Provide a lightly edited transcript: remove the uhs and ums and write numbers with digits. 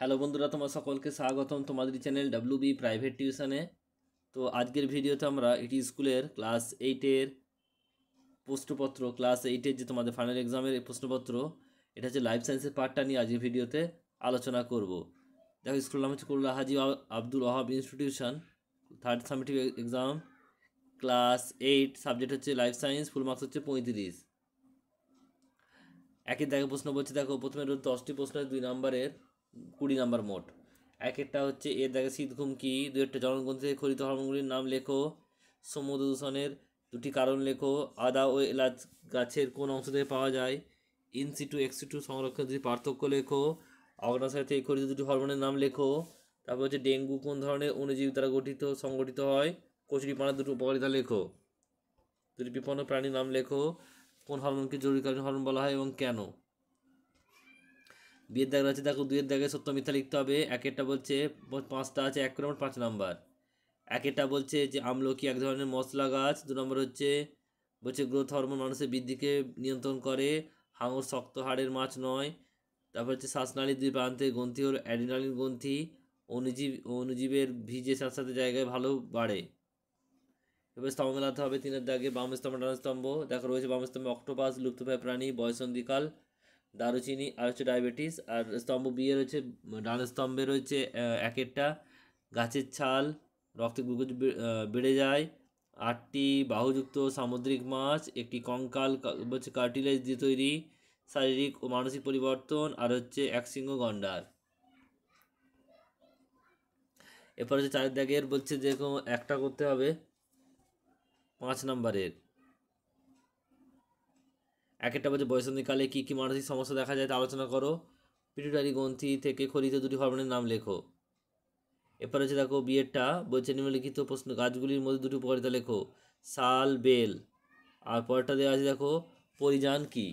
Hello বন্ধুরা, তোমার সকলকে স্বাগতম তোমাদের চ্যানেল ডাব্লিউবি প্রাইভেট টিউশনে। তো আজকের ভিডিওতে আমরা এটি স্কুলের ক্লাস এইটের প্রশ্নপত্র, ক্লাস এইটের যে তোমাদের ফাইনাল এক্সামের প্রশ্নপত্র, এটা হচ্ছে লাইফ সায়েন্সের পার্টটা নিয়ে আজকের ভিডিওতে আলোচনা করব। দেখো, স্কুল নাম হচ্ছে Kulla Haji Abdul Wahab institution, third summative exam, class eight, subject হচ্ছে লাইফ সায়েন্স, ফুল মার্কস হচ্ছে 35। একের দেখো প্রশ্ন বলছে, দেখো প্রথমে 10টি প্রশ্নের 2 নম্বরের 20 নম্বর মোট। এক একটা হচ্ছে এর দেখে শীত ঘুম কি, দু একটা জনগ্রন্থ থেকে খরিত হরমোনগুলির নাম লেখো, সমুদ্র দূষণের 2টি কারণ লেখো, আদা ও এলাচ গাছের কোন অংশ থেকে পাওয়া যায়, ইনসিটু এক্সিটু সংরক্ষণ 2টি পার্থক্য লেখো, অগ্নাশয় থেকে খরিত 2টি হরমোনের নাম লেখো। তারপর হচ্ছে ডেঙ্গু কোন ধরনের অণুজীব দ্বারা সংগঠিত হয়, কচুরিপানার 2টি উপকারিতা লেখো, 2টি বিপন্ন প্রাণীর নাম লেখো, কোন হরমোনকে জরুরিকালীন হরমোন বলা হয় এবং কেন। বিয়ের দাগ আছে, দেখো দুইয়ের দাগে সত্য মিথ্যা লিখতে হবে। একেরটা বলছে 5টা আছে, 1 করে 5 নাম্বার। একেরটা বলছে যে আমলকি এক ধরনের মশলা গাছ, 2 নম্বর বলছে গ্রোথ হরমোন মানুষের বৃদ্ধিকে নিয়ন্ত্রণ করে, হাঙর শক্ত হাড়ের মাছ নয়। তারপর হচ্ছে শ্বাসনালীর 2 প্রান্তে গ্রন্থি হল অ্যাড্রিনালিন গ্রন্থি, অনুজীবের ভিজে স্যাঁতস্যাঁতে জায়গায় ভালো বাড়ে। এবার স্তম্ভ মেলাতে হবে। 3-এর দাগে বাম স্তম্ভ ডান স্তম্ভ, দেখো রয়েছে বাম স্তম্ভে অক্টোপাস, লুপ্তপ্রায় প্রাণী, বয়সন্ধিকাল, দারুচিনি আর হচ্ছে ডায়াবেটিস। আর স্তম্ভ বি এর হচ্ছে ডান স্তম্ভে রয়েছে একেরটা গাছের ছাল, রক্তে গ্লুকোজ বেড়ে যায়, 8টি বাহুযুক্ত সামুদ্রিক মাছ, একটি কঙ্কাল হচ্ছে কার্টিলেজ দিয়ে তৈরি, শারীরিক ও মানসিক পরিবর্তন, আর হচ্ছে একশৃঙ্গ গন্ডার। এরপর হচ্ছে 4-এর দাগের বলছে যে একটা করতে হবে 5 নম্বরের। একেরটা বলছে বয়সন্ধিকালে কী কী মানসিক সমস্যা দেখা যায় তা আলোচনা করো, পিটুইটারি গ্রন্থি থেকে খরিত 2টি হরমোনের নাম লেখো। এরপর হচ্ছে দেখো বিয়েরটা বলছে নিম্নলিখিত প্রশ্ন গাছগুলির মধ্যে 2টি উপকারিতা লেখো, শাল বেল। আর পরেরটা দেওয়া আছে দেখো পরিযান কি।